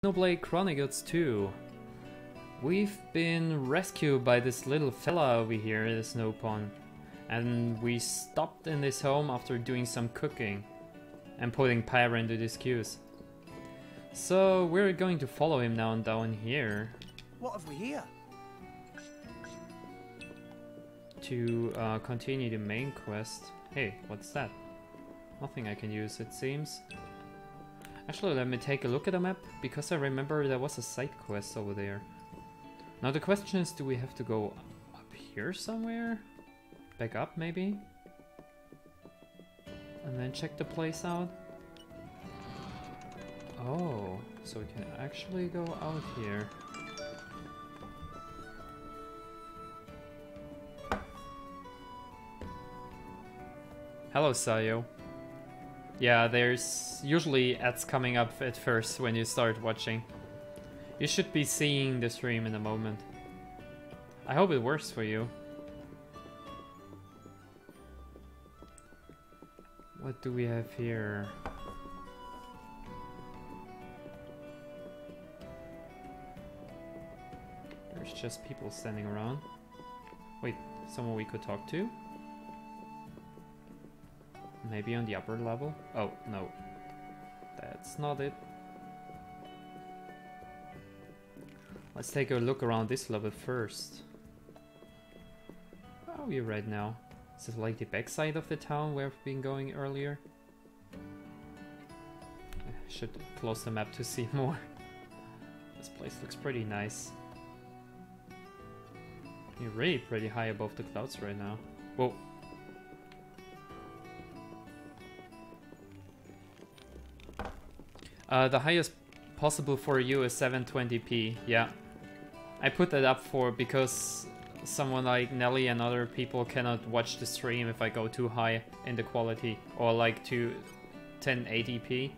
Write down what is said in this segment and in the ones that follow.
Xenoblade Chronicles 2. We've been rescued by this little fella over here, the snow pond. And we stopped in this home after doing some cooking and putting Pyra into this queues. So we're going to follow him now down here. What have we here? To continue the main quest. Hey, what's that? Nothing I can use, it seems. Actually, let me take a look at the map, because I remember there was a side quest over there. Now the question is, do we have to go up here somewhere? Back up, maybe? And then check the place out? Oh, so we can actually go out here. Hello, Sayo. Yeah, there's usually ads coming up at first when you start watching. You should be seeing the stream in a moment. I hope it works for you. What do we have here? There's just people standing around. Wait, someone we could talk to? Maybe on the upper level? Oh, no. That's not it. Let's take a look around this level first. Where are we right now? Is this like the backside of the town where we've been going earlier? I should close the map to see more. This place looks pretty nice. You're really pretty high above the clouds right now. Whoa. The highest possible for you is 720p, yeah. I put that up for because someone like Nelly and other people cannot watch the stream if I go too high in the quality, or like to 1080p.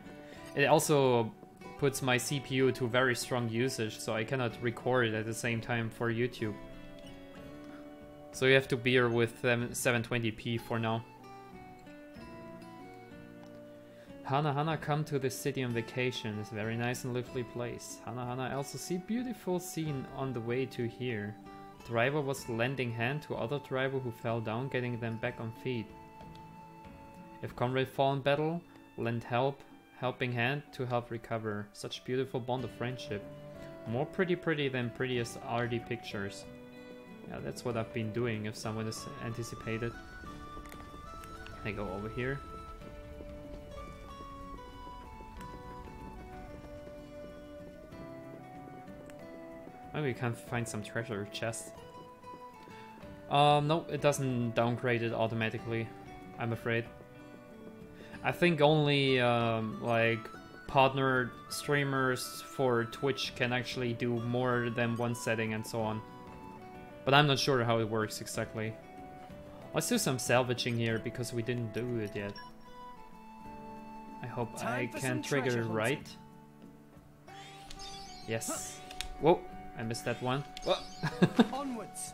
It also puts my CPU to very strong usage, so I cannot record at the same time for YouTube. So you have to bear with 720p for now. Hana come to the city on vacation. It's a very nice and lively place. Hana also see beautiful scene on the way to here. Driver was lending hand to other driver who fell down, getting them back on feet. If comrade fall in battle, lend helping hand to help recover. Such beautiful bond of friendship. More pretty than prettiest RD pictures. Yeah, that's what I've been doing if someone has anticipated. I go over here. Maybe we can find some treasure chest. No, it doesn't downgrade it automatically, I'm afraid. I think only like partner streamers for Twitch can actually do more than one setting and so on. But I'm not sure how it works exactly. Let's do some salvaging here because we didn't do it yet. I hope I can trigger it right. Yes. Whoa. I missed that one. Onwards.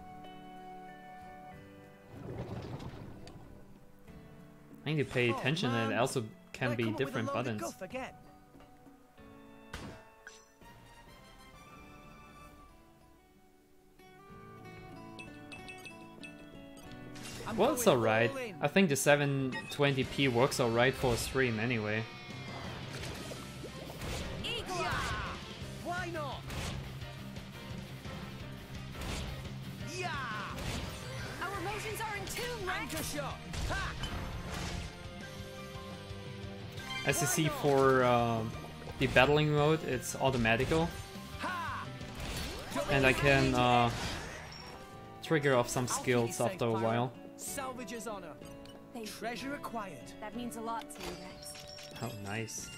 I need to pay attention, and it also can be different buttons. Well, it's alright. I think the 720p works alright for a stream anyway. Why not? Our emotions are in tune, right? Anchor shot. Ha! As you see for the battling mode, it's automatical. And I can trigger off some skills after a while. Salvage's honor. Treasure acquired. That means a lot to you guys. Oh, nice.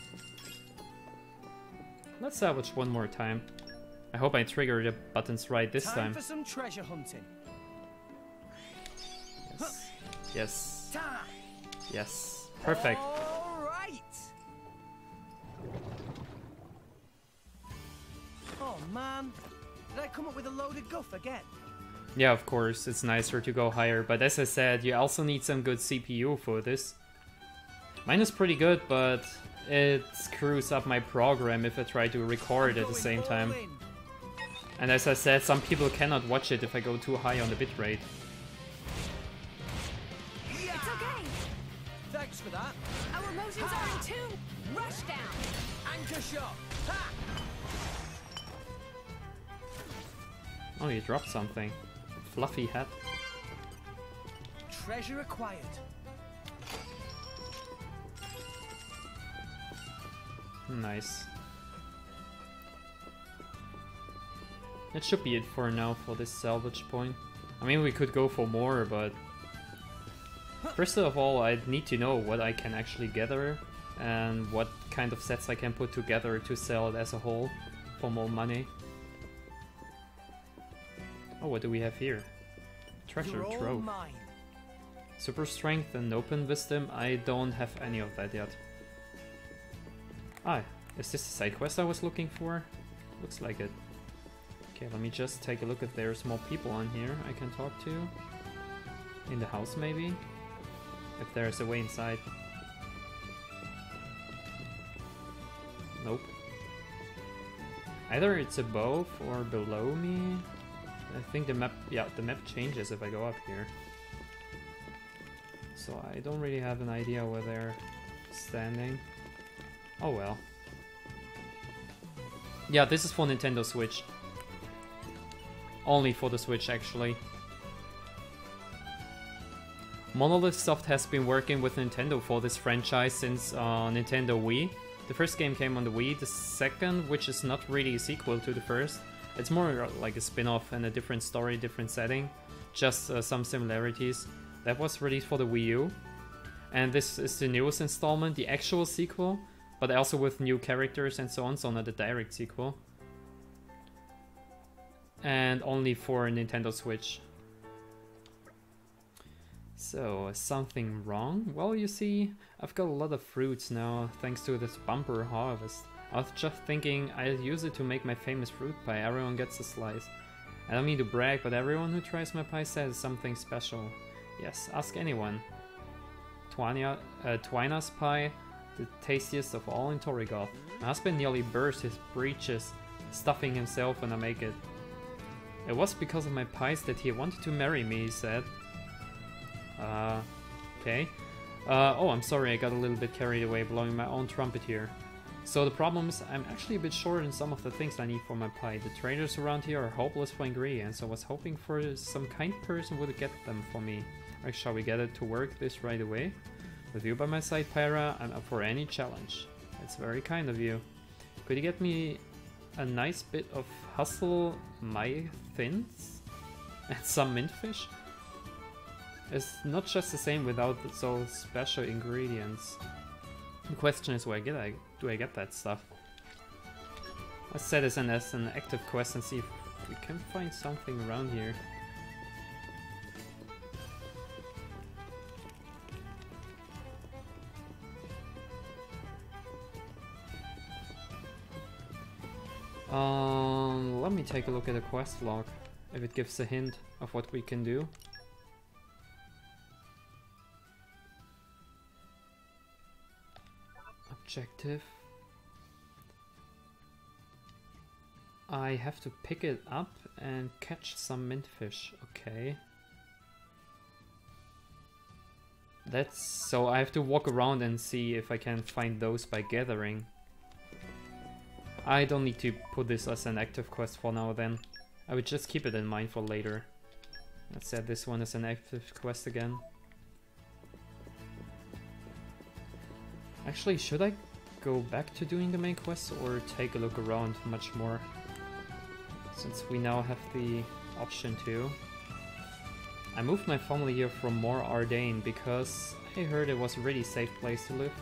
Let's salvage one more time. I hope I trigger the buttons right this time. Time for some treasure hunting. Yes. Yes. Yes. Perfect. All right. Oh man, did I come up with a load of guff again? Yeah, of course, it's nicer to go higher, but as I said, you also need some good CPU for this. Mine is pretty good, but it screws up my program if I try to record at the same time. And as I said, some people cannot watch it if I go too high on the bitrate. It's okay. Thanks for that. Our motions are in tune. Rush down. Anchor shot. Ha! Oh, you dropped something. Fluffy hat. Treasure acquired. Nice. That should be it for now for this salvage point. I mean, we could go for more, but first of all, I need to know what I can actually gather and what kind of sets I can put together to sell it as a whole for more money. Oh, what do we have here? Treasure You're all trove. mine. Super strength and open wisdom. I don't have any of that yet. Ah, is this the side quest I was looking for? Looks like it. Okay, let me just take a look if there's more people on here I can talk to. In the house, maybe? If there's a way inside. Nope. Either it's above or below me. I think the map, yeah, the map changes if I go up here. So I don't really have an idea where they're standing. Oh well. Yeah, this is for Nintendo Switch. Only for the Switch, actually. Monolith Soft has been working with Nintendo for this franchise since Nintendo Wii. The first game came on the Wii, the second, which is not really a sequel to the first. It's more like a spin-off and a different story, different setting. Just some similarities. That was released for the Wii U. And this is the newest installment, the actual sequel, but also with new characters and so on, so not a direct sequel. And only for Nintendo Switch. So, something wrong? Well, you see, I've got a lot of fruits now, thanks to this bumper harvest. I was just thinking I'll use it to make my famous fruit pie. Everyone gets a slice. I don't mean to brag, but everyone who tries my pie says something special. Yes, ask anyone. Twina's pie, the tastiest of all in Torrigoth. My husband nearly burst his breeches, stuffing himself when I make it. It was because of my pies that he wanted to marry me, he said. Okay. Oh, I'm sorry, I got a little bit carried away blowing my own trumpet here. So the problem is, I'm actually a bit short in some of the things I need for my pie. The traders around here are hopeless for ingredients, so I was hoping for some kind person would get them for me. Or shall we get it to work this right away? With you by my side, Pyra, I'm up for any challenge. It's very kind of you. Could you get me a nice bit of hustle my thins? And some mint fish? It's not just the same without those special ingredients. The question is, where do I get that stuff? Let's set this in as an active quest and see if we can find something around here. Let me take a look at the quest log, if it gives a hint of what we can do. Objective. I have to pick it up and catch some mint fish. Okay. That's so I have to walk around and see if I can find those by gathering. I don't need to put this as an active quest for now then. I would just keep it in mind for later. Let's set this one as an active quest again. Actually, should I go back to doing the main quest or take a look around much more? Since we now have the option to. I moved my family here from More Ardain because I heard it was a really safe place to live.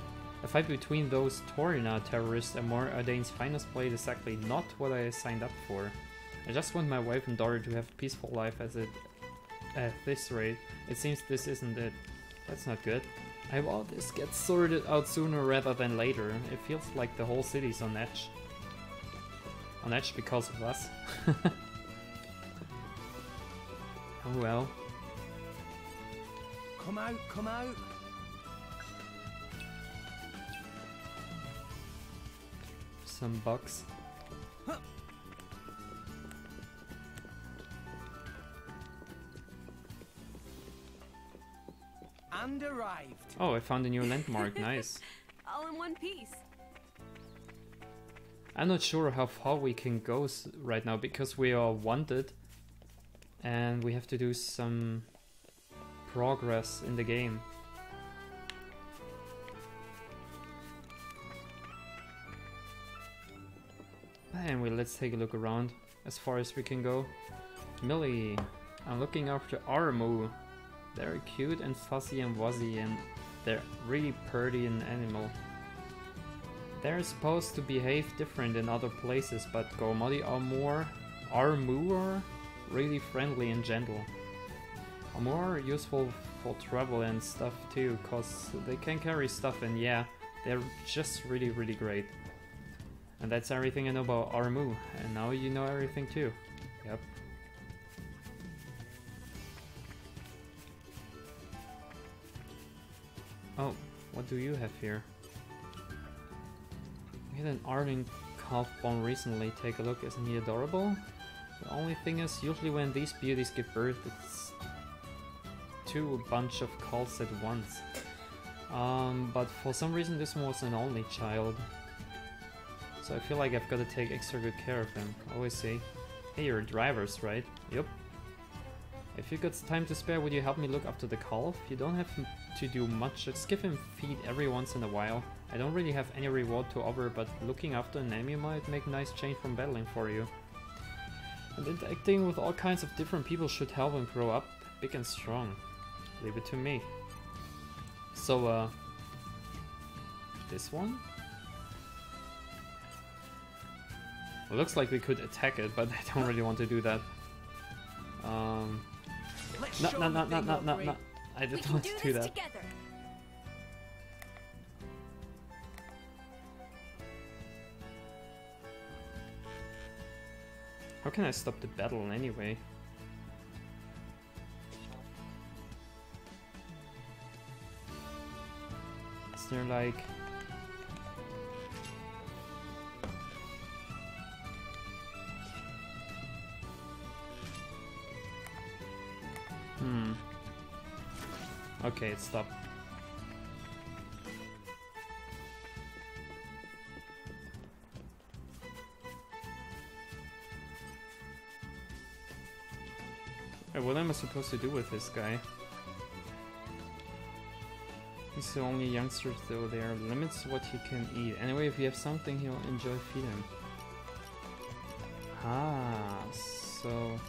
A fight between those Torina terrorists and More Ardain's finest blade is exactly not what I signed up for. I just want my wife and daughter to have a peaceful life at this rate. It seems this isn't it. That's not good. I hope all this gets sorted out sooner rather than later. It feels like the whole city's on edge. On edge because of us. Oh well. Come out, come out. some bugs. And arrived. Oh, I found a new landmark, nice. All in one piece. I'm not sure how far we can go right now because we are wanted and we have to do some progress in the game. Anyway, let's take a look around as far as we can go. Millie, I'm looking after Armu. They're cute and fuzzy and wuzzy and they're really pretty and animal. They're supposed to behave different in other places, but Gormodi Armu are really friendly and gentle. Armu are useful for travel and stuff too, cause they can carry stuff and yeah, they're just really great. And that's everything I know about Armu, and now you know everything too. Yep. Oh, what do you have here? We had an Arden calf born recently. Take a look, isn't he adorable? The only thing is, usually when these beauties give birth, it's a bunch of calves at once. But for some reason this one was an only child. So I feel like I've got to take extra good care of him. Always say, hey, you're drivers, right? Yep. If you got time to spare, would you help me look after the calf? You don't have to do much, just give him feed every once in a while. I don't really have any reward to offer, but looking after an enemy might make a nice change from battling for you. And interacting with all kinds of different people should help him grow up big and strong. Leave it to me. So, this one? It looks like we could attack it, but I don't really want to do that. No. I didn't want to do that. Together. How can I stop the battle anyway? Is there like... Okay, it stopped. Hey, what am I supposed to do with this guy? He's the only youngster, though there are limits to what he can eat. Anyway, if you have something, he'll enjoy feeding him. Ah, so...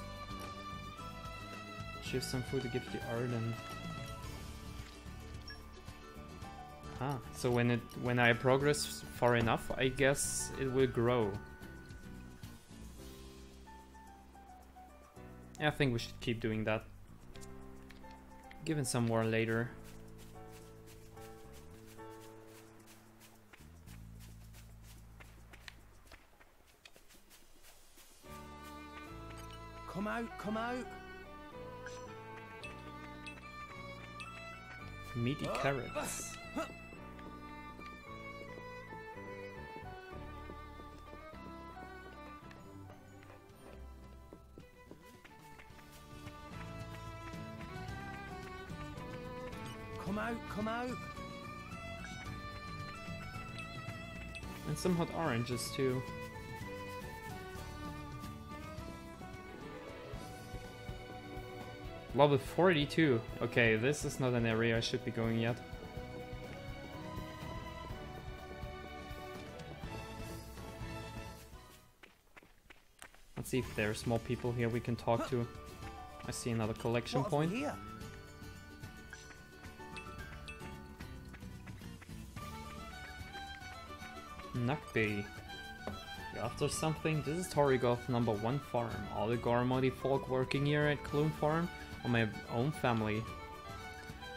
She has some food to give the Arden. Ah, so when I progress far enough, I guess it will grow. I think we should keep doing that. Given some more later. Come out, come out. Meaty carrots. Come out, come out. And some hot oranges too. Level 42. Okay, this is not an area I should be going yet. Let's see if there's more people here we can talk to. I see another collection point. Here? Nakbe. You after something? This is Torrigoth number 1 farm. All the Gormodi folk working here at Clume Farm are my own family.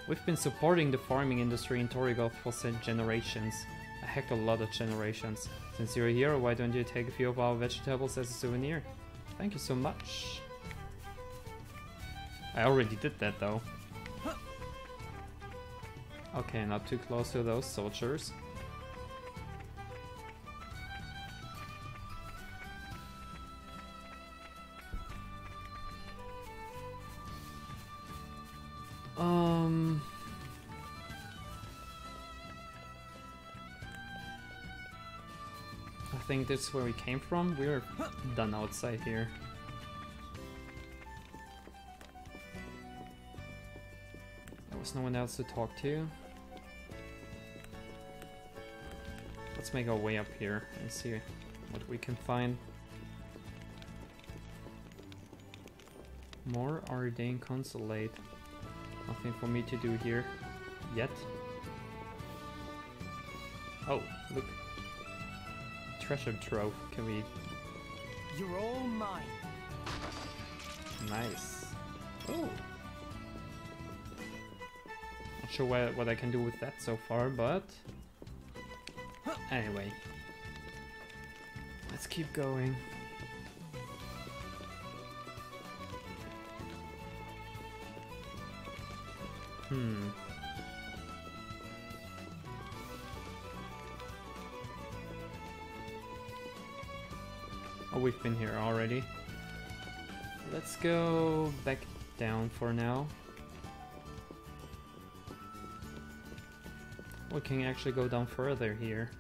We've been supporting the farming industry in Torrigoth for generations. A heck of a lot of generations. Since you're here, why don't you take a few of our vegetables as a souvenir? Thank you so much. I already did that though. Okay, not too close to those soldiers. think this is where we came from. We're done outside here. There was no one else to talk to. Let's make our way up here and see what we can find. More Ardennes Consulate. Nothing for me to do here yet. Oh, look. Treasure trove. Can we... You're all mine. Nice. Oh. Not sure what I can do with that so far, but... Anyway. Let's keep going. Oh, we've been here already. Let's go back down for now. We can actually go down further here.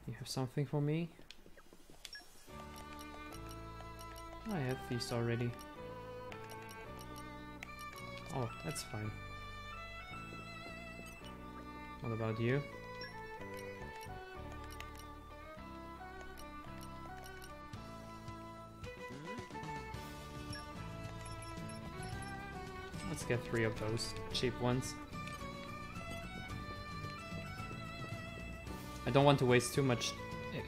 You have something for me? I have these already. Oh, that's fine. What about you? Let's get 3 of those cheap ones. I don't want to waste too much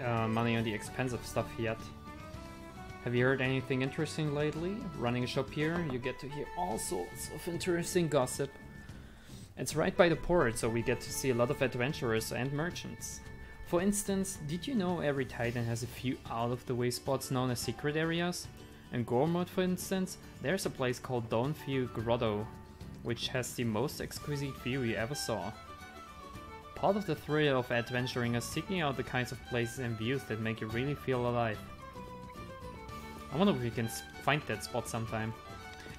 money on the expensive stuff yet. Have you heard anything interesting lately? Running a shop here, you get to hear all sorts of interesting gossip. It's right by the port, so we get to see a lot of adventurers and merchants. For instance, did you know every Titan has a few out-of-the-way spots known as secret areas? In Gormod, for instance, there's a place called Dawnview Grotto, which has the most exquisite view you ever saw. Part of the thrill of adventuring is seeking out the kinds of places and views that make you really feel alive. I wonder if we can find that spot sometime.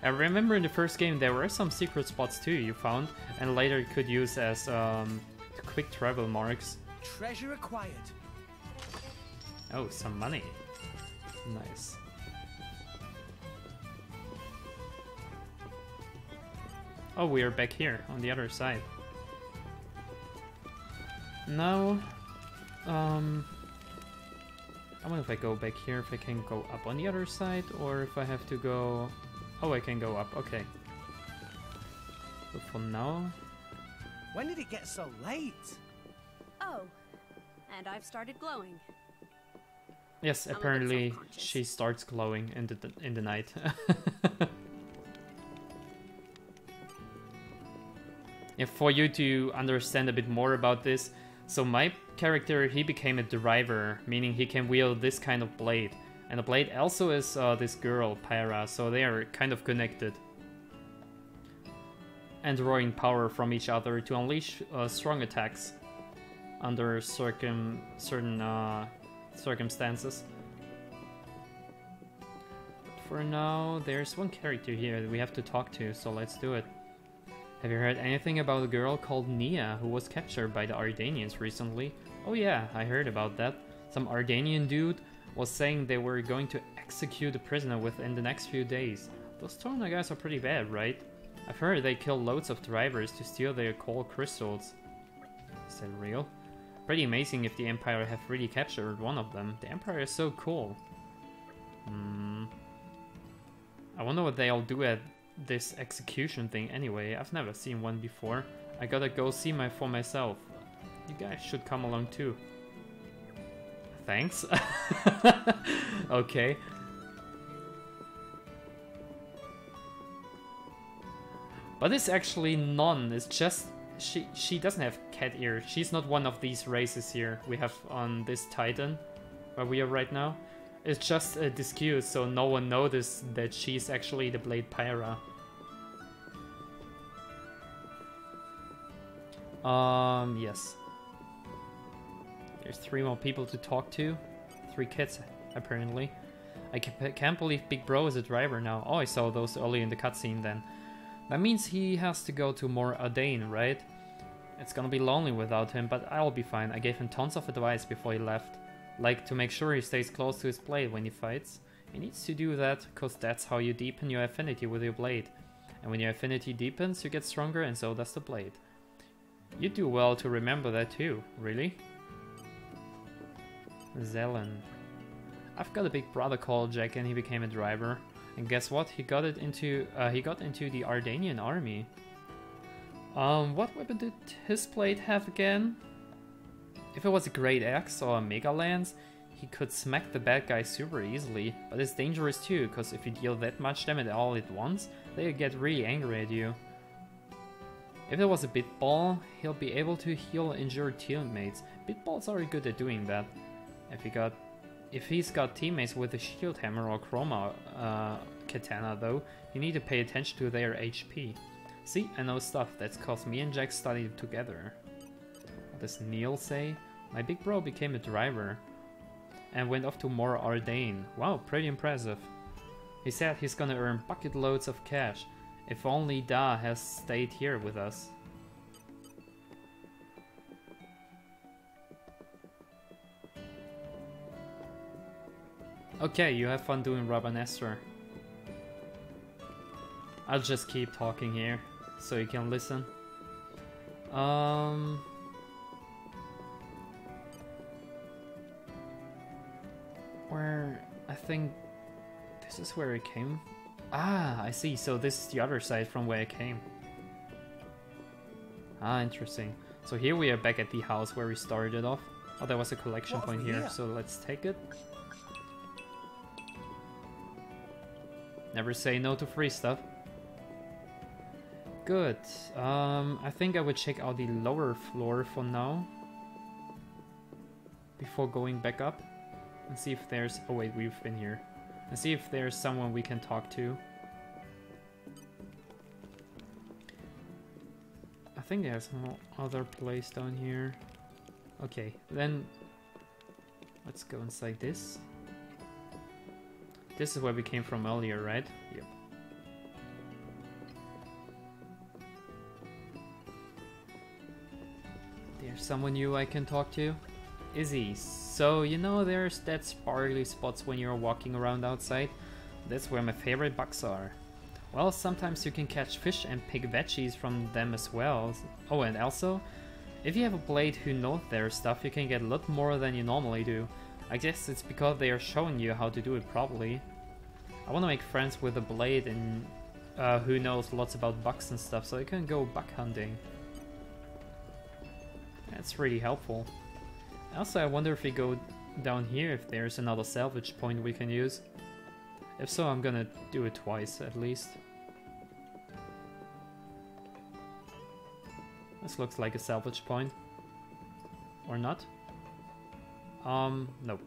I remember in the first game there were some secret spots too you found, and later could use as quick travel marks. Treasure acquired. Oh, some money. Nice. Oh, we are back here on the other side. Now, I wonder if I go back here, if I can go up on the other side, or if I have to go... Oh, I can go up, okay. But for now... When did it get so late? Oh, and I've started glowing. Yes, apparently she starts glowing in the night. Yeah, for you to understand a bit more about this, so my character, he became a driver, meaning he can wield this kind of blade. And the blade also is this girl, Pyra, so they are kind of connected. And drawing power from each other to unleash strong attacks under certain circumstances. But for now, there's one character here that we have to talk to, so let's do it. Have you heard anything about a girl called Nia who was captured by the Ardennians recently? Oh yeah, I heard about that. Some Ardennian dude was saying they were going to execute a prisoner within the next few days. Those Torna guys are pretty bad, right? I've heard they kill loads of drivers to steal their coal crystals. Is that real? Pretty amazing if the Empire have really captured one of them. The Empire is so cool. I wonder what they all do at this execution thing anyway. I've never seen one before. I gotta go see for myself. You guys should come along too. Thanks. Okay. But it's actually none. It's just she doesn't have cat ear. She's not one of these races here we have on this Titan where we are right now. It's just a disguise, so no one noticed that she's actually the Blade Pyra. Yes. There's 3 more people to talk to. 3 kids, apparently. I can't believe Big Bro is a driver now. Oh, I saw those early in the cutscene then. That means he has to go to more Ardain, right? It's gonna be lonely without him, but I'll be fine. I gave him tons of advice before he left. Like to make sure he stays close to his blade when he fights. He needs to do that, cause that's how you deepen your affinity with your blade. And when your affinity deepens, you get stronger and so does the blade. You do well to remember that too, really? Zelen. I've got a big brother called Jack and he became a driver. And guess what? He got into the Ardanian army. What weapon did his blade have again? If it was a great axe or a mega lance, he could smack the bad guy super easily. But it's dangerous too, because if you deal that much damage all at once, they get really angry at you. If it was a bit ball, he'll be able to heal injured teammates. Bit balls are good at doing that. If he's got teammates with a shield hammer or chroma katana though, you need to pay attention to their HP. See, I know stuff, that's cause me and Jack studied together. What does Neil say? My big bro became a driver and went off to more Ardain. Wow, pretty impressive. He said he's gonna earn bucket loads of cash. If only Da has stayed here with us. Okay, you have fun doing Rob and Esther. I'll just keep talking here, so you can listen. Where... I think... This is where it came? Ah, I see, so this is the other side from where it came. Ah, interesting. So here we are back at the house where we started off. Oh, there was a collection point here, so let's take it. Never say no to free stuff. Good. I think I would check out the lower floor for now. Before going back up. And see if there's... Oh wait, we've been here. And see if there's someone we can talk to. I think there's no other place down here. Okay, then... Let's go inside this. This is where we came from earlier, right? Yep. There's someone new I can talk to. Izzy. So, you know there's that sparkly spots when you're walking around outside? That's where my favorite bugs are. Well, sometimes you can catch fish and pick veggies from them as well. Oh, and also, if you have a blade who knows their stuff, you can get a lot more than you normally do. I guess it's because they are showing you how to do it properly. I want to make friends with a blade and who knows lots about bugs and stuff, so I can go bug hunting. That's really helpful. Also, I wonder if we go down here if there's another salvage point we can use. If so, I'm gonna do it twice at least. This looks like a salvage point. Or not? No,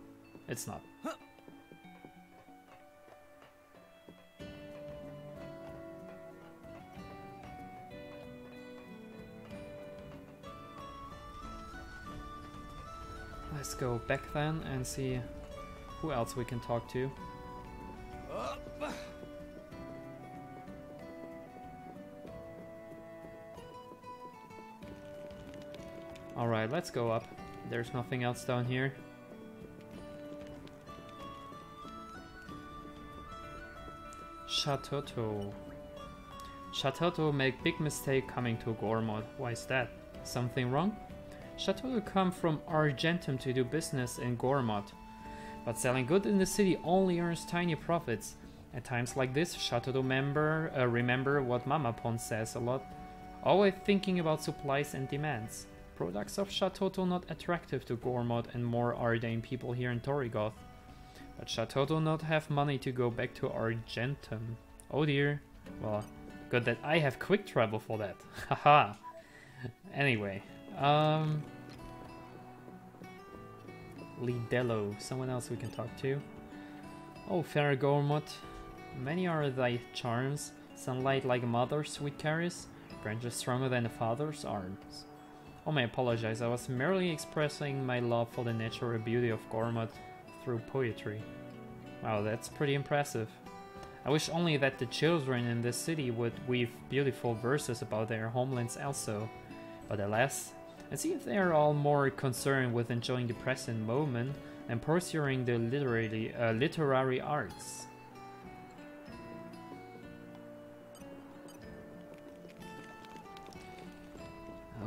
it's not. Let's go back then and see who else we can talk to. Alright, let's go up. There's nothing else down here. Shatoto. Shatoto make big mistake coming to Gormod. Why is that? Something wrong? Shatoto come from Argentum to do business in Gormod. But selling goods in the city only earns tiny profits. At times like this, Shatoto remember what Mama Pon says a lot. Always thinking about supplies and demands. Products of Shatoto not attractive to Gormod and more Ardain people here in Torrigoth. But Shatoto not have money to go back to Argentum. Oh dear. Well, good that I have quick travel for that. Haha. Anyway. Lidello. Someone else we can talk to. Oh, fair Gormod. Many are thy charms. Sunlight like a mother's sweet caress. Branches stronger than a father's arms. Oh, I apologize, I was merely expressing my love for the natural beauty of Gormod through poetry. Wow, that's pretty impressive. I wish only that the children in this city would weave beautiful verses about their homelands also. But alas, it seems they are all more concerned with enjoying the present moment and pursuing the literary arts.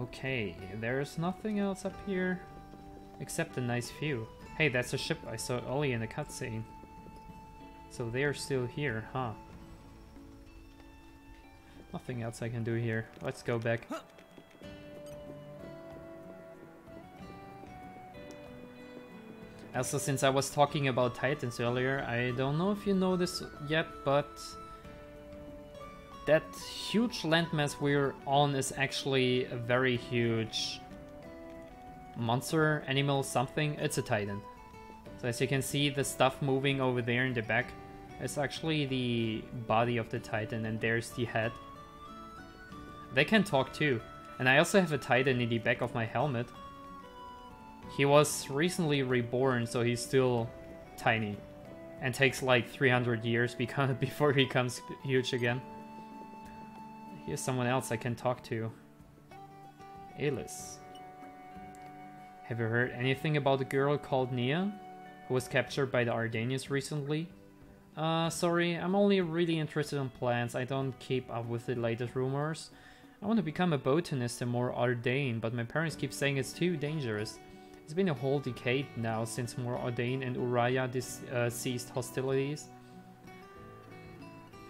Okay, there's nothing else up here except a nice view. Hey, that's a ship I saw early in the cutscene. So they're still here, huh? Nothing else I can do here. Let's go back. Also, since I was talking about Titans earlier, I don't know if you know this yet, but that huge landmass we're on is actually a very huge monster, animal, something. It's a Titan. So as you can see, the stuff moving over there in the back is actually the body of the Titan, and there's the head. They can talk too. And I also have a Titan in the back of my helmet. He was recently reborn, so he's still tiny. And takes like 300 years before he becomes huge again. Here's someone else I can talk to. Alice. Have you heard anything about a girl called Nia, who was captured by the Ardanians recently? Sorry, I'm only really interested in plants. I don't keep up with the latest rumors. I want to become a botanist and more Ardain, but my parents keep saying it's too dangerous. It's been a whole decade now since more Ardain and Uraya ceased hostilities.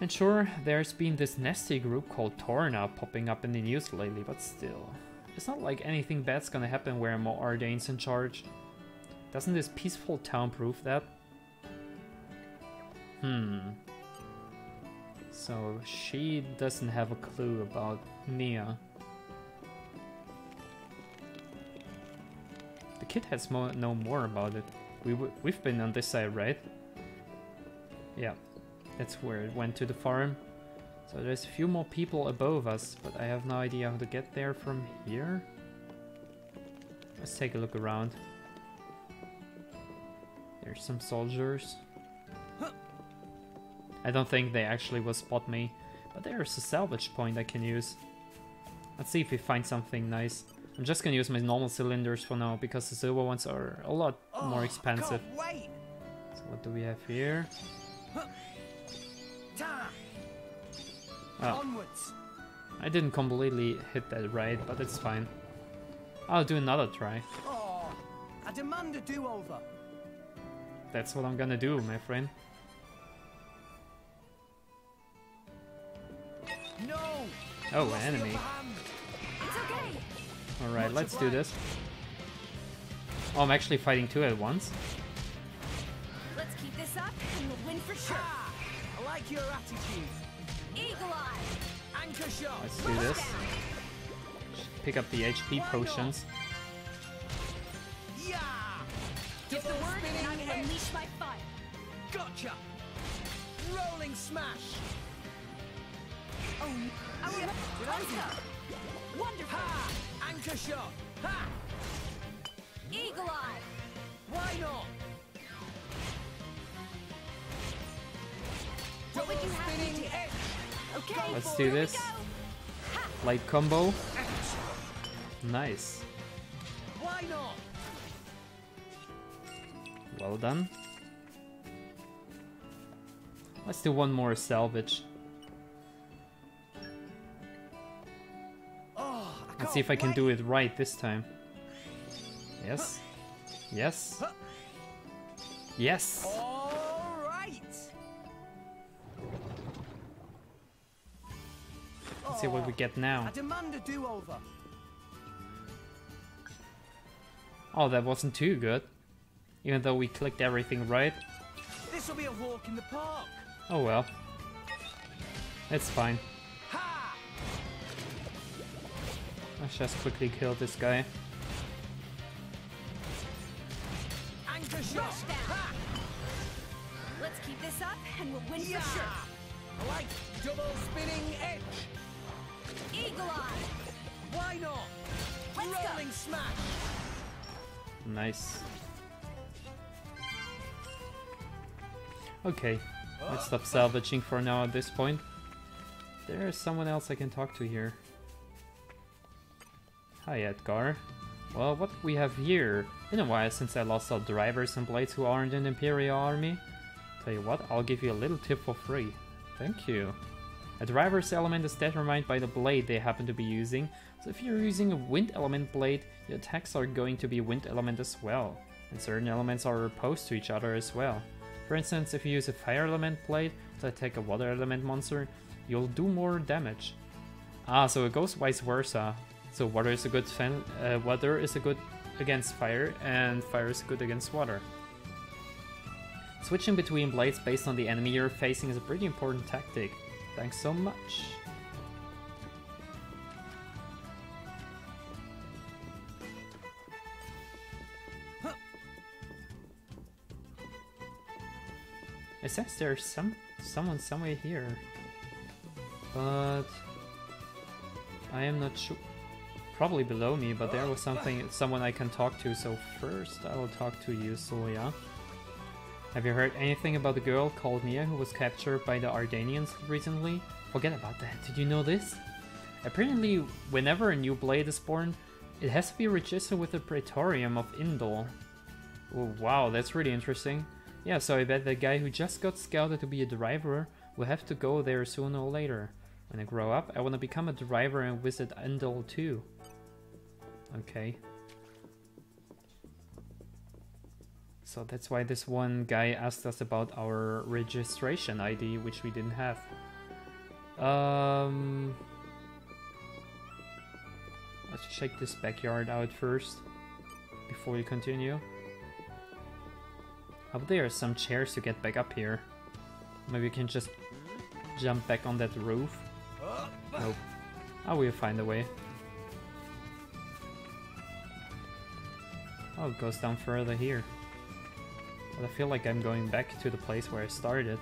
And sure, there's been this nasty group called Torna popping up in the news lately, but still. It's not like anything bad's gonna happen where more Ardain's in charge. Doesn't this peaceful town prove that? So she doesn't have a clue about Nia. The kid has know more about it. We've been on this side, right? Yeah, that's where it went to the farm. So there's a few more people above us, but I have no idea how to get there from here. Let's take a look around. There's some soldiers. I don't think they actually will spot me, but there's a salvage point I can use. Let's see if we find something nice. I'm just gonna use my normal cylinders for now, because the silver ones are a lot more expensive. So what do we have here? Oh, I didn't completely hit that right, but it's fine. I'll do another try. Oh, I demand a do-over. That's what I'm gonna do, my friend. No. Oh, an enemy. It's okay. Alright, let's do this. Oh, I'm actually fighting two at once. Let's keep this up and we'll win for sure. Ha! I like your attitude. Eagle Eye. Anchor shot. Let's do this. Pick up the HP potions. Yeah. Give the word and I will unleash my fire. Gotcha. Rolling smash. Oh, let's go. Wonderful. Ha! Anchor shot. Ha! Eagle Eye. Why not? What would you have me Spinning do? edge. Okay. Let's do here we this. go. Ha! Light combo. Nice. Why not? Well done. Let's do one more salvage. Oh, Let's see if I can do it right this time. Yes. Yes. Yes. All right. Let's see what we get now. I demand a do-over. Oh, that wasn't too good. Even though we clicked everything right. This will be a walk in the park. Oh well. It's fine. Ha! Let's just quickly kill this guy. Anchor shot. Rushdown. Ha! Let's keep this up and we'll win Yeah! for sure. I like double spinning edge. Eagle Eye. Why not? Let's go. Rolling smash. Nice. Okay, let's stop salvaging for now at this point. There's someone else I can talk to here. Hi Edgar. Well, what we have here? Been a while since I lost all drivers and blades who aren't in the Imperial Army. Tell you what, I'll give you a little tip for free. Thank you. A driver's element is determined by the blade they happen to be using, so if you're using a wind element blade, your attacks are going to be wind element as well, and certain elements are opposed to each other as well. For instance, if you use a fire element blade to attack a water element monster, you'll do more damage. Ah, so it goes vice versa. So water is a good against fire, and fire is good against water. Switching between blades based on the enemy you're facing is a pretty important tactic. Thanks so much. It says there's someone somewhere here, but I am not sure. Probably below me, but there was someone I can talk to. So first, I will talk to you, Soya. Have you heard anything about the girl called Mia who was captured by the Ardanians recently? Forget about that. Did you know this? Apparently, whenever a new blade is born, it has to be registered with the Praetorium of Indol. Oh, wow, that's really interesting. Yeah, so I bet the guy who just got scouted to be a driver will have to go there sooner or later. When I grow up, I want to become a driver and visit Indol too. Okay. So that's why this one guy asked us about our registration ID, which we didn't have. Let's check this backyard out first, before we continue. Up there are some chairs to get back up here. Maybe we can just jump back on that roof. Nope. Oh, we'll find a way. Oh, it goes down further here. But I feel like I'm going back to the place where I started.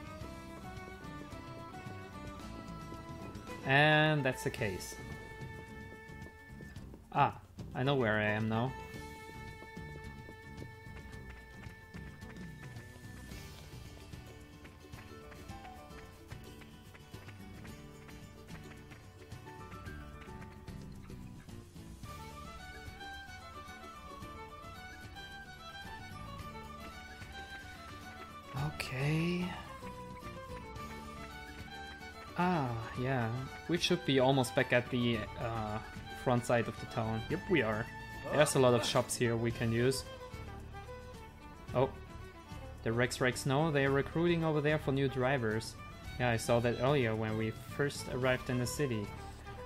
And that's the case. Ah, I know where I am now. Okay. Ah, yeah. We should be almost back at the front side of the town. Yep, we are. There's a lot of shops here we can use. Oh. The Rex know they're recruiting over there for new drivers. Yeah, I saw that earlier when we first arrived in the city.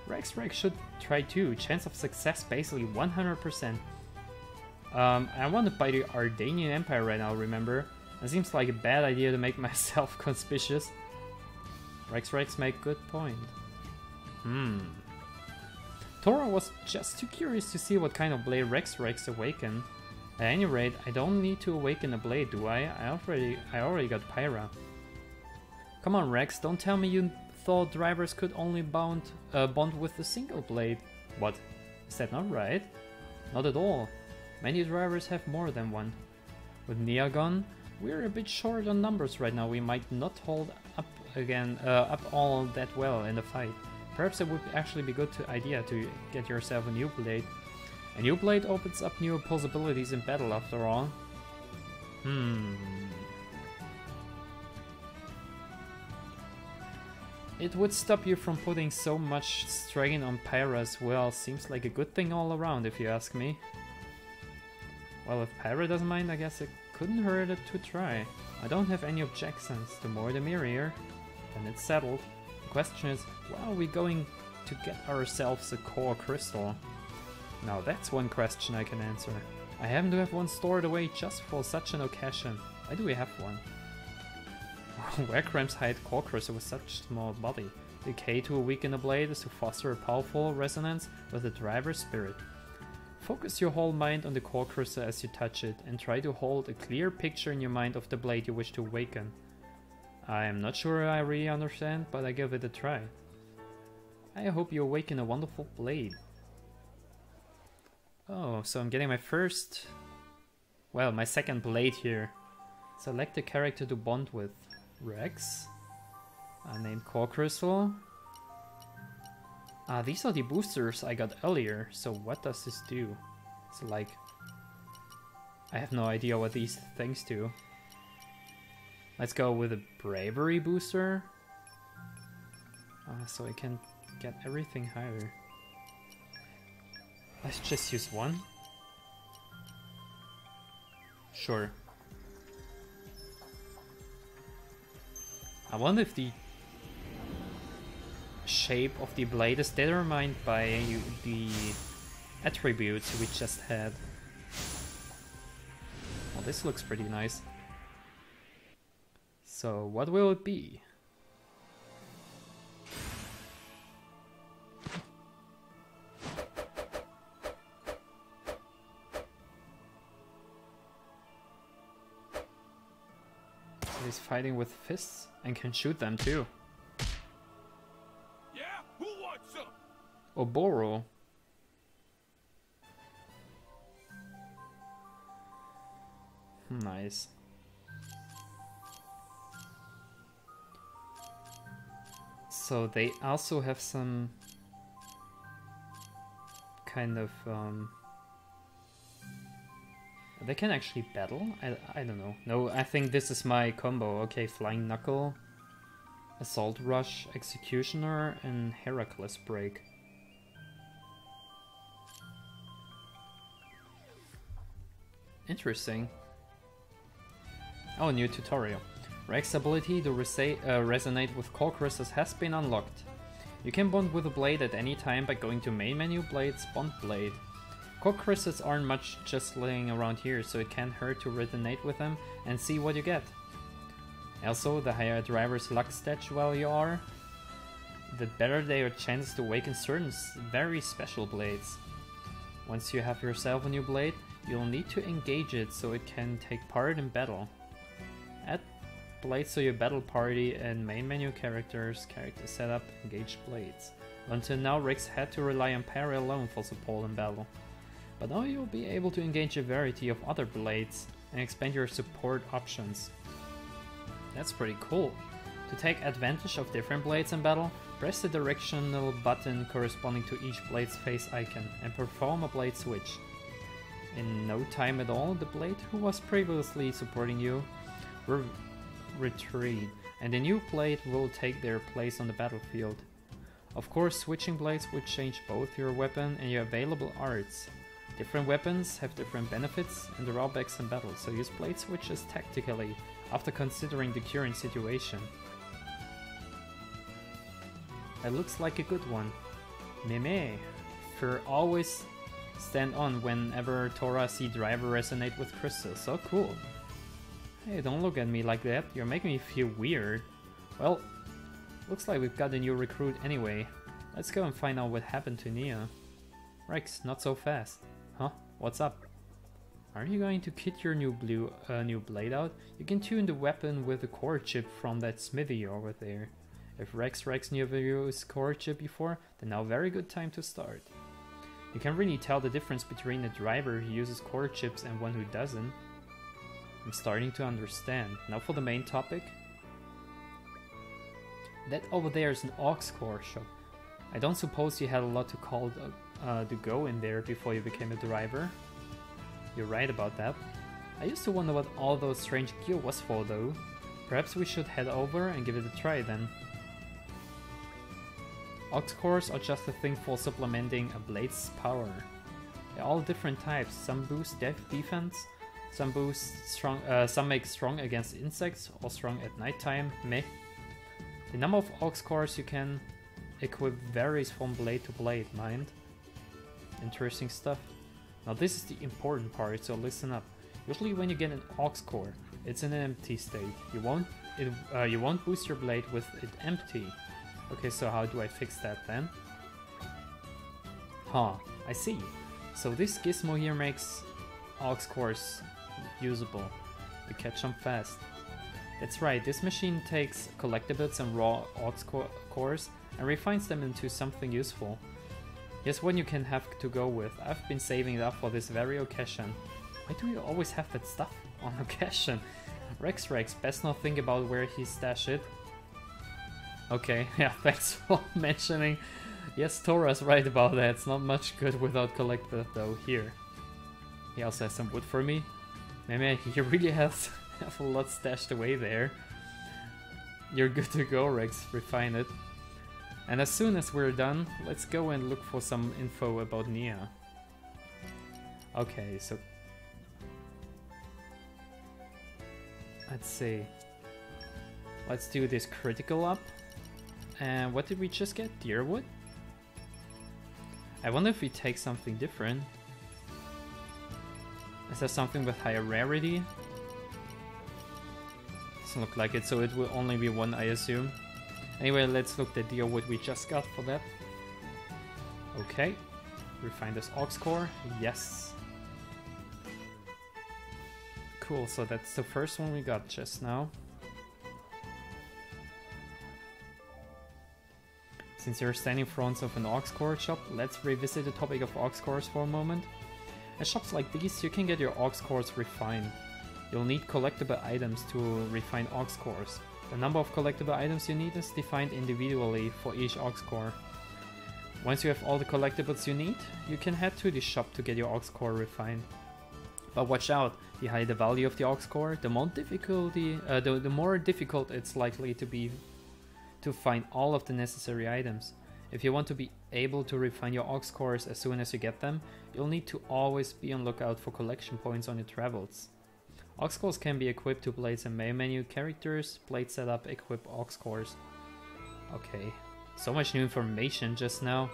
Rex should try too. Chance of success basically 100%. I'm wanted by the Ardanian Empire right now, remember? It seems like a bad idea to make myself conspicuous. Rex make good point. Tora was just too curious to see what kind of blade Rex awaken. At any rate, I don't need to awaken a blade, do I? I already got Pyra. Come on, Rex, don't tell me you thought drivers could only bond with a single blade. What? Is that not right? Not at all. Many drivers have more than one. With Neagon, we're a bit short on numbers right now. We might not hold up all that well in the fight. Perhaps it would actually be a good idea to get yourself a new blade. A new blade opens up new possibilities in battle after all. It would stop you from putting so much strain on Pyra as well. Seems like a good thing all around if you ask me. Well, if Pyra doesn't mind, I guess it couldn't hurt it to try. I don't have any objections. The more the merrier. Then it's settled. The question is, where are we going to get ourselves a core crystal? Now that's one question I can answer. I happen to have one stored away just for such an occasion. Why do we have one? Where cramps hide core crystal with such small body? Decay to weaken a blade is to foster a powerful resonance with the driver's spirit. Focus your whole mind on the core crystal as you touch it, and try to hold a clear picture in your mind of the blade you wish to awaken. I am not sure I really understand, but I give it a try. I hope you awaken a wonderful blade. Oh, so I'm getting my first... well, my second blade here. Select a character to bond with. Rex. Named Core Crystal. These are the boosters I got earlier. So what does this do? So like... I have no idea what these things do. Let's go with a bravery booster. So I can get everything higher. Let's just use one. Sure. I wonder if the shape of the blade is determined by the attributes we just had. Well, this looks pretty nice. So, what will it be? He's fighting with fists and can shoot them too. Yeah, who wants some? Oboro. Nice. So they also have some kind of they can actually battle? I don't know. No, I think this is my combo. Okay, Flying Knuckle, Assault Rush, Executioner, and Heracles Break. Interesting. Oh, new tutorial. Rex's ability to resonate with core crystals has been unlocked. You can bond with a blade at any time by going to main menu, blades, bond blade. Core crystals aren't much just laying around here, so it can't hurt to resonate with them and see what you get. Also, the higher a driver's luck stat value are, the better their chance to awaken certain very special blades. Once you have yourself a new blade, you'll need to engage it so it can take part in battle. Add blades to your battle party and main menu characters, character setup, engage blades. Until now, Rex had to rely on parry alone for support in battle. But now you'll be able to engage a variety of other blades and expand your support options. That's pretty cool. To take advantage of different blades in battle, press the directional button corresponding to each blade's face icon and perform a blade switch. In no time at all, the blade who was previously supporting you will retreat, and the new blade will take their place on the battlefield. Of course, switching blades will change both your weapon and your available arts. Different weapons have different benefits and drawbacks in battle, so use blade switches tactically after considering the current situation. That looks like a good one. Meme. For always stand on whenever Tora see driver resonate with crystals. So cool. Hey, don't look at me like that. You're making me feel weird. Well, looks like we've got a new recruit anyway. Let's go and find out what happened to Nia. Rex, not so fast. Huh? What's up? Are you going to kit your new blade out? You can tune the weapon with the core chip from that smithy over there. If Rex never used core chip before, then now very good time to start. You can really tell the difference between a driver who uses core chips and one who doesn't. I'm starting to understand. Now for the main topic. That over there is an aux core shop. I don't suppose you had a lot to go in there before you became a driver. You're right about that. I used to wonder what all those strange gear was for though. Perhaps we should head over and give it a try then. Aux cores are just a thing for supplementing a blade's power. They're all different types. Some boost defense, some make strong against insects or strong at nighttime. Meh. The number of aux cores you can equip varies from blade to blade, mind. Interesting stuff. Now this is the important part, so listen up. Usually when you get an aux core, it's in an empty state. You won't boost your blade with it empty. Okay, so how do I fix that then? Huh, I see. So this gizmo here makes aux cores usable. You catch them fast. That's right, this machine takes collectibles and raw aux cores and refines them into something useful. Here's one you can have to go with. I've been saving it up for this very occasion. Why do you always have that stuff on occasion? Rex, best not think about where he stashed it. Okay, yeah, thanks for mentioning. Yes, Tora's right about that. It's not much good without collector though. Here. He also has some wood for me. Maybe he really has a lot stashed away there. You're good to go, Rex. Refine it. And as soon as we're done, let's go and look for some info about Nia. Okay, so... let's see. Let's do this critical up. And what did we just get? Deerwood? I wonder if we take something different. Is there something with higher rarity? Doesn't look like it, so it will only be one, I assume. Anyway, let's look at the deerwood we just got for that. Okay. Refine this ox core. Yes. Cool, so that's the first one we got just now. Since you're standing in front of an ox core shop, let's revisit the topic of ox cores for a moment. At shops like these, you can get your ox cores refined. You'll need collectible items to refine ox cores. The number of collectible items you need is defined individually for each ox core. Once you have all the collectibles you need, you can head to the shop to get your ox core refined. But watch out, the higher the value of the ox core, the more difficult it's likely to be to find all of the necessary items. If you want to be able to refine your ox cores as soon as you get them, you'll need to always be on lookout for collection points on your travels. Ox cores can be equipped to blades and main menu characters. Blade setup, equip ox cores. Okay, so much new information just now.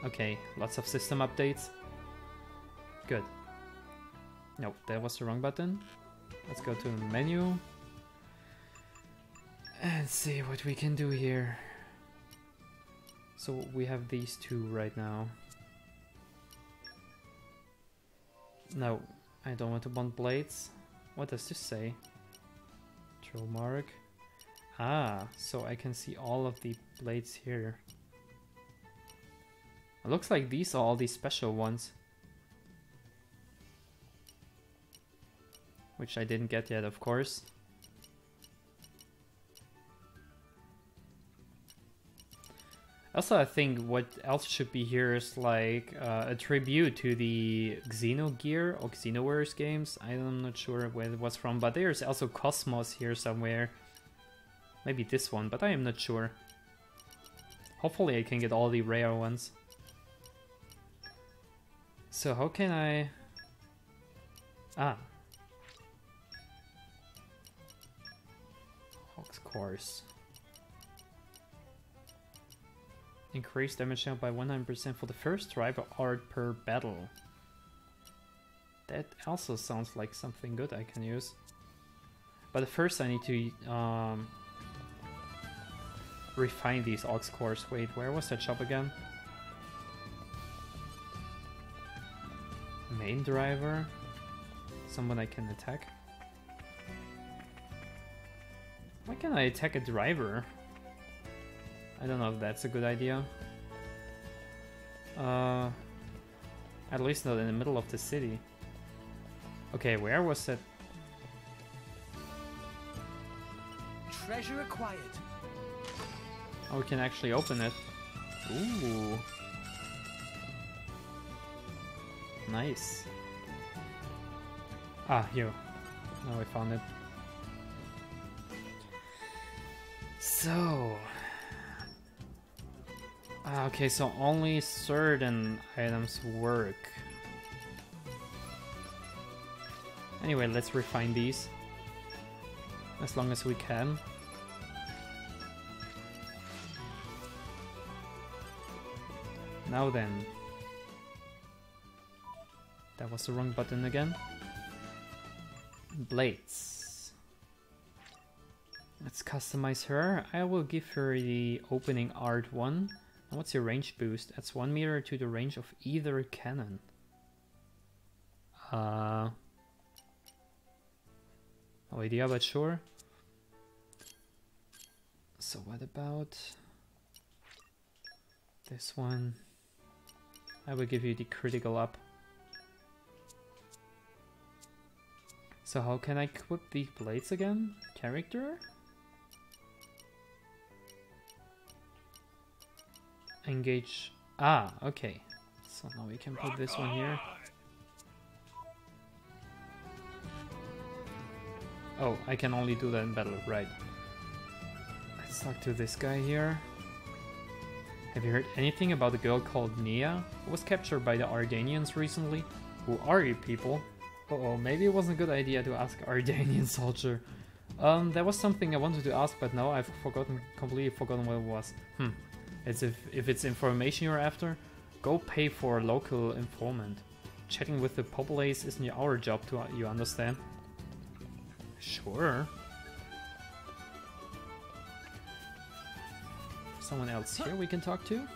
Okay, lots of system updates. Good. Nope, that was the wrong button. Let's go to the menu. And see what we can do here. So we have these two right now. No, I don't want to bond blades. What does this say? Throw mark. Ah, so I can see all of the blades here. It looks like these are all the special ones. Which I didn't get yet, of course. Also, I think what else should be here is like a tribute to the Xenogear or Xenoverse games. I'm not sure where it was from, but there's also Cosmos here somewhere. Maybe this one, but I am not sure. Hopefully I can get all the rare ones. So how can I... Ah. Ox cores. Increase damage by 100% for the first driver art per battle. That also sounds like something good I can use. But first I need to refine these ox cores. Wait, where was that shop again? Main driver? Someone I can attack? Why can't I attack a driver? I don't know if that's a good idea. At least not in the middle of the city. Okay, where was it? Treasure acquired. Oh, we can actually open it. Ooh. Nice. Ah, here. Now I found it. So... okay, so only certain items work. Anyway, let's refine these. As long as we can. Now then. That was the wrong button again. Blades. Let's customize her. I will give her the opening art one. And what's your range boost? That's 1 meter to the range of either cannon. No idea, but sure. So what about this one? I will give you the critical up. So how can I equip the blades again? Character? Engage. Ah, okay. So now we can put this one here. Oh, I can only do that in battle, right. Let's talk to this guy here. Have you heard anything about the girl called Nia, who was captured by the Ardanians recently? Who are you people? Uh-oh, maybe it wasn't a good idea to ask Ardanian soldier. There was something I wanted to ask, but now I've completely forgotten what it was. It's if it's information you're after, go pay for a local informant. Chatting with the populace isn't our job, you understand? Sure. Someone else here we can talk to?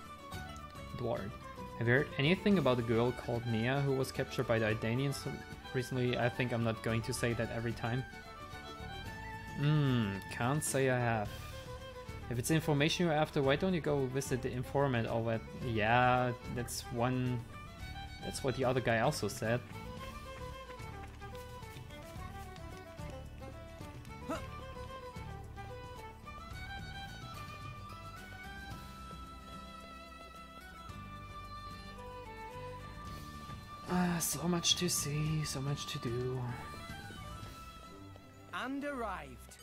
Dward. Have you heard anything about the girl called Nia who was captured by the Ardanians recently? I think I'm not going to say that every time. Can't say I have. If it's information you're after, why don't you go visit the informant over at... Yeah, that's what the other guy also said. So much to see, so much to do. And arrived.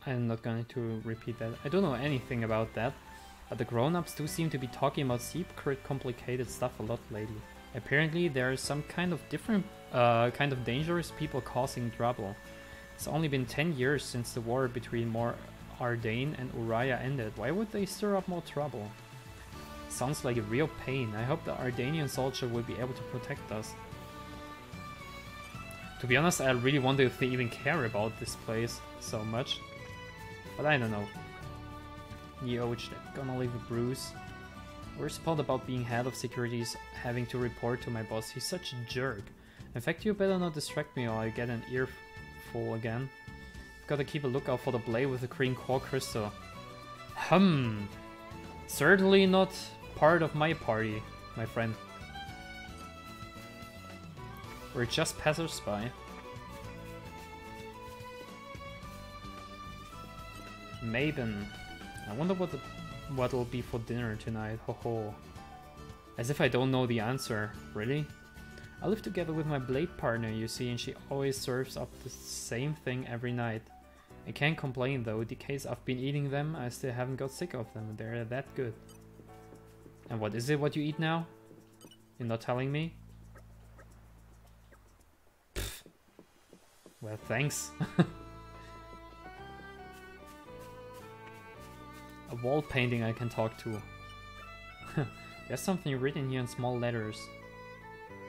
I'm not going to repeat that. I don't know anything about that, but the grown-ups do seem to be talking about secret complicated stuff a lot lately. Apparently there is some kind of different, kind of dangerous people causing trouble. It's only been 10 years since the war between Ardane and Uriah ended. Why would they stir up more trouble? Sounds like a real pain. I hope the Ardanian soldier will be able to protect us. To be honest, I really wonder if they even care about this place so much. But I don't know. Yo, gonna leave a bruise. Where's Spot about being head of securities having to report to my boss? He's such a jerk. In fact, you better not distract me or I get an earful again. Gotta keep a lookout for the blade with the green core crystal. Certainly not part of my party, my friend. We're just passers-by. Maiden. I wonder what'll be for dinner tonight. Ho ho. As if I don't know the answer. Really? I live together with my blade partner, you see, and she always serves up the same thing every night. I can't complain though. The case I've been eating them, I still haven't got sick of them. They're that good. And what is it what you eat now? You're not telling me? Pfft. Well, thanks. A wall painting I can talk to. There's something written here in small letters.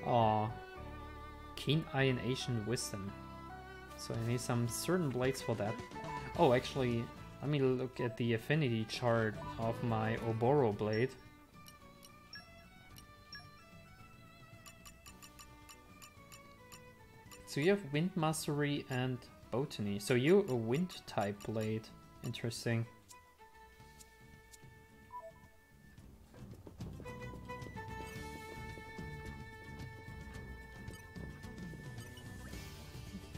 Aw. Keen eye and ancient wisdom. So I need some certain blades for that. Oh, actually, let me look at the affinity chart of my Oboro blade. So you have Wind Mastery and Botany. So you're a Wind type blade. Interesting.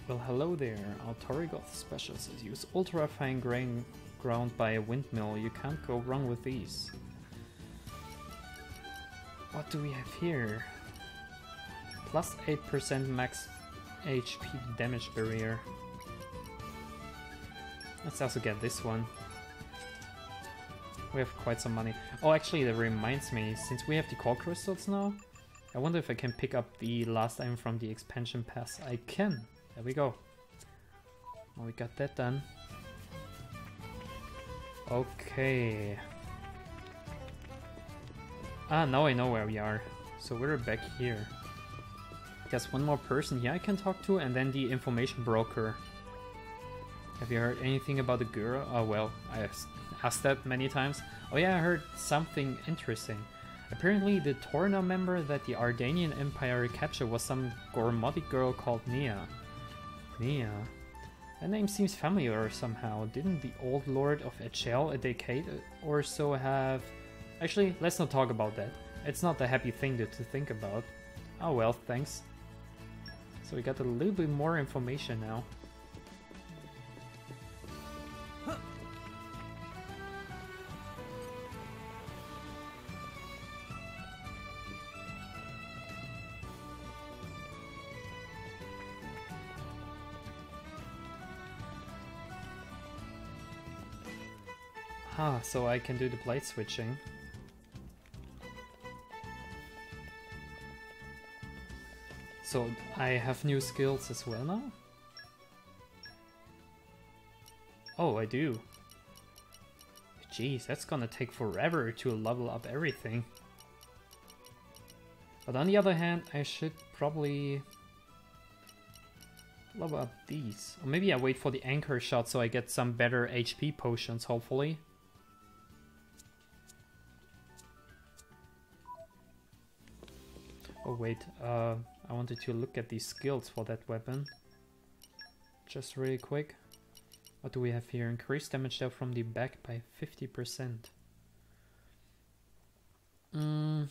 Well, hello there. Our Torrigoth special says use ultra fine grain ground by a windmill. You can't go wrong with these. What do we have here? Plus 8% max HP damage barrier. Let's also get this one. We have quite some money. Oh, actually, that reminds me, since we have the core crystals now, I wonder if I can pick up the last item from the expansion pass. I can. There we go. Well, we got that done. Okay. Ah, now I know where we are. So we're back here. There's one more person here I can talk to, and then the information broker. Have you heard anything about the girl? Oh well, I asked that many times. Oh yeah, I heard something interesting. Apparently the Torna member that the Ardanian Empire captured was some Gormotic girl called Nia. Nia? That name seems familiar somehow. Didn't the old lord of Echel a decade or so have... Actually, let's not talk about that. It's not a happy thing to think about. Oh well, thanks. So we got a little bit more information now. Ah, so I can do the blade switching. So I have new skills as well now? Oh, I do. Jeez, that's gonna take forever to level up everything. But on the other hand, I should probably level up these. Or maybe I wait for the anchor shot so I get some better HP potions, hopefully. Oh wait, I wanted to look at these skills for that weapon. Just really quick. What do we have here? Increase damage dealt from the back by 50%. I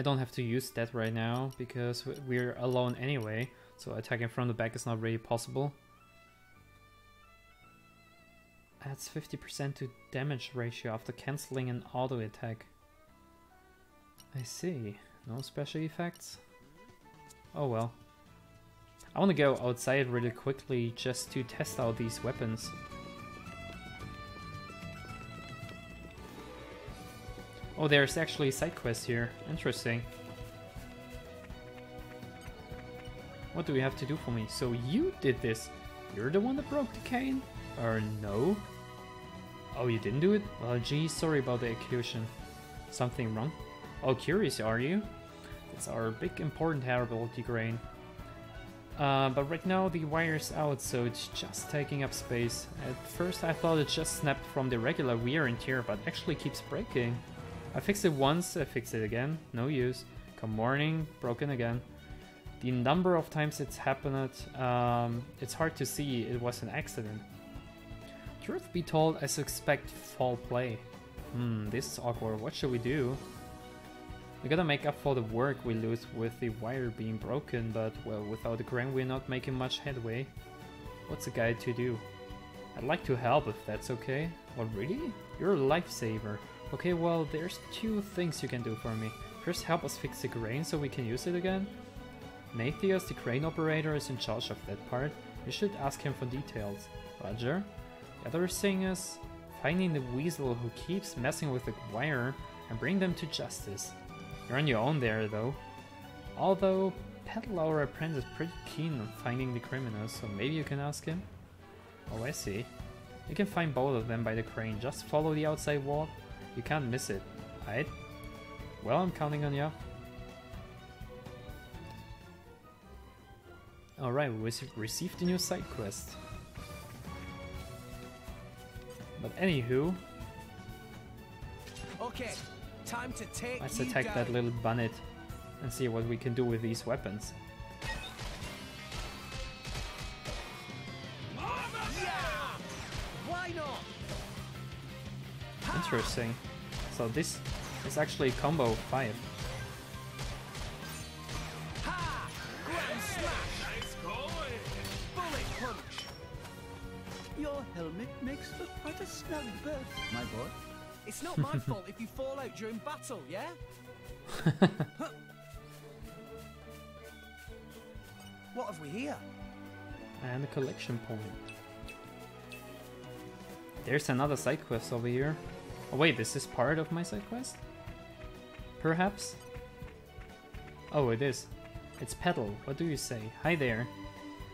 don't have to use that right now because we're alone anyway, so attacking from the back is not really possible. Adds 50% to damage ratio after cancelling an auto attack. I see. No special effects? Oh well. I want to go outside really quickly just to test out these weapons. Oh, there's actually a side quest here. Interesting. What do we have to do for me? So you did this. You're the one that broke the cane? Or no? Oh, you didn't do it? Well, geez, sorry about the accusation. Something wrong? Oh, curious, are you? That's our big important ability grain. But right now the wire's out, so it's just taking up space. At first I thought it just snapped from the regular wear and tear, but actually keeps breaking. I fixed it once, I fixed it again, no use. Come morning, broken again. The number of times it's happened, it's hard to see it was an accident. Truth be told, I suspect foul play. This is awkward, what should we do? We gotta make up for the work we lose with the wire being broken, but well, without the crane we're not making much headway. What's a guy to do? I'd like to help if that's okay. Oh really? You're a lifesaver. Okay, well there's two things you can do for me. First, help us fix the crane so we can use it again. Nathios, the crane operator, is in charge of that part. You should ask him for details. Roger. The other thing is finding the weasel who keeps messing with the wire and bring them to justice. You're on your own there, though. Although, Petal, our apprentice, is pretty keen on finding the criminals, so maybe you can ask him? Oh, I see. You can find both of them by the crane. Just follow the outside wall. You can't miss it, right? Well, I'm counting on you. Alright, we received a new side quest. But anywho... Okay. Time to take let's attack that little bunnet and see what we can do with these weapons. Yeah! Why not? Interesting. So this is actually combo 5. Ha! Grand smash! Nice going! Bullet punch! Your helmet makes for quite a snug berth, my boy. It's not my fault if you fall out during battle, yeah? What have we here? And a collection point. There's another side quest over here. Oh wait, this is part of my side quest? Perhaps? Oh, it is. It's Petal. What do you say? Hi there.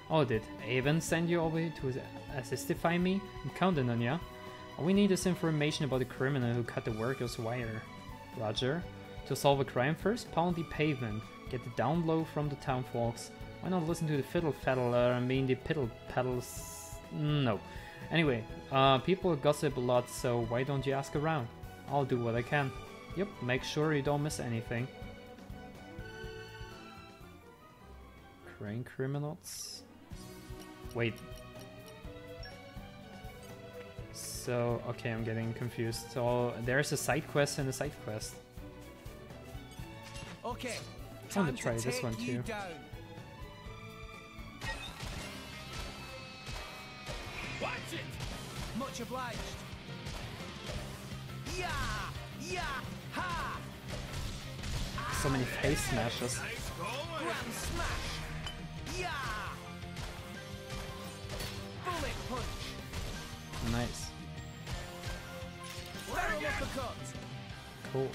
Oh, did Avon send you over here to assistify me? I'm counting on ya. All we need is information about the criminal who cut the worker's wire. Roger. To solve a crime first, pound the pavement. Get the down low from the town folks. Why not listen to the fiddle faddle, the piddle paddles? No. Anyway, people gossip a lot, so why don't you ask around? I'll do what I can. Yep, make sure you don't miss anything. Crane criminals. Wait. So, okay, I'm getting confused. So, there's a side quest and a side quest. Okay. I'm gonna time to try this take one you too. down. Watch it. Much obliged. Yeah, yeah, ha. So many face smashes. Grand smash. Yeah. Bullet punch. Nice. Barrel uppercut. Cool.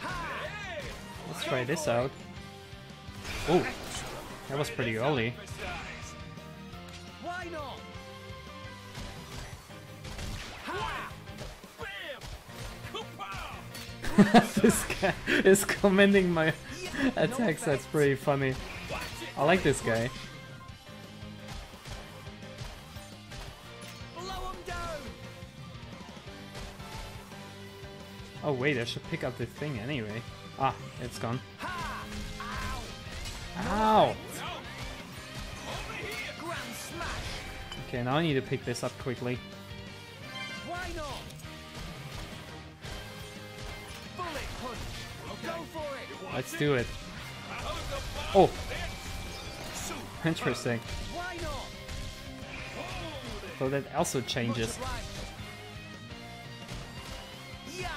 Ha. Let's try this out. Oh, that was pretty early. Why not? Ha. Bam. Kapow. This guy is commenting my attacks. That's pretty funny. I like this guy. Blow 'em down. Oh wait, I should pick up the thing anyway. Ah, it's gone. Ha. Ow. Ow! Grand smash. Okay, now I need to pick this up quickly. Why not? Bullet punch. Go for it. Let's do it. Oh! Interesting. Why not? So that also changes. Much obliged. Yeah.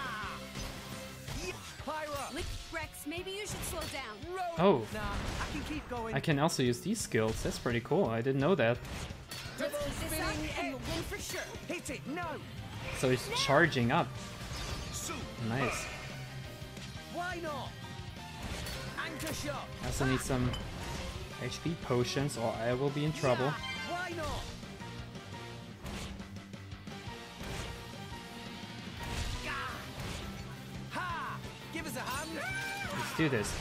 Yeah. Pyra. Lick Rex, maybe you should slow down. Roll. Oh. Nah, I can keep going. I can also use these skills. That's pretty cool. I didn't know that. Let's Double keep this up spinning and egg. we'll win for sure. Hit it. No. So it's charging up. Nice. Why not? Anchor shot. I also need some HP potions or I will be in trouble. Yeah. Why not? Gah. Ha! Give us a hand. Let's do this.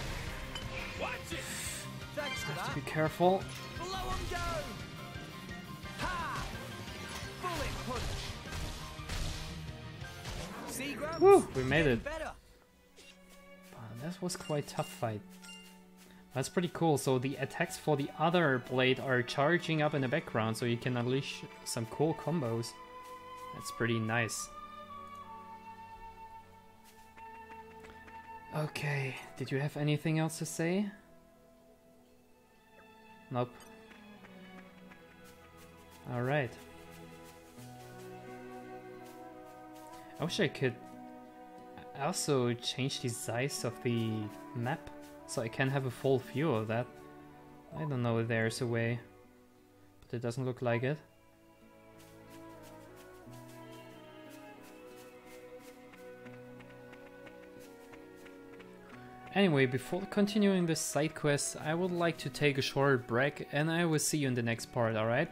Watch it. Thanks for Have that. to be careful. Blow 'em down. Ha! Bullet punch. See, Grumps? Woo, we made Getting it. Better. Wow, that was quite a tough fight. That's pretty cool. So the attacks for the other blade are charging up in the background, so you can unleash some cool combos. That's pretty nice. Okay, did you have anything else to say? Nope. Alright. I wish I could also change the size of the map so I can have a full view of that. I don't know if there's a way, but it doesn't look like it. Anyway, before continuing this side quest, I would like to take a short break and I will see you in the next part, alright?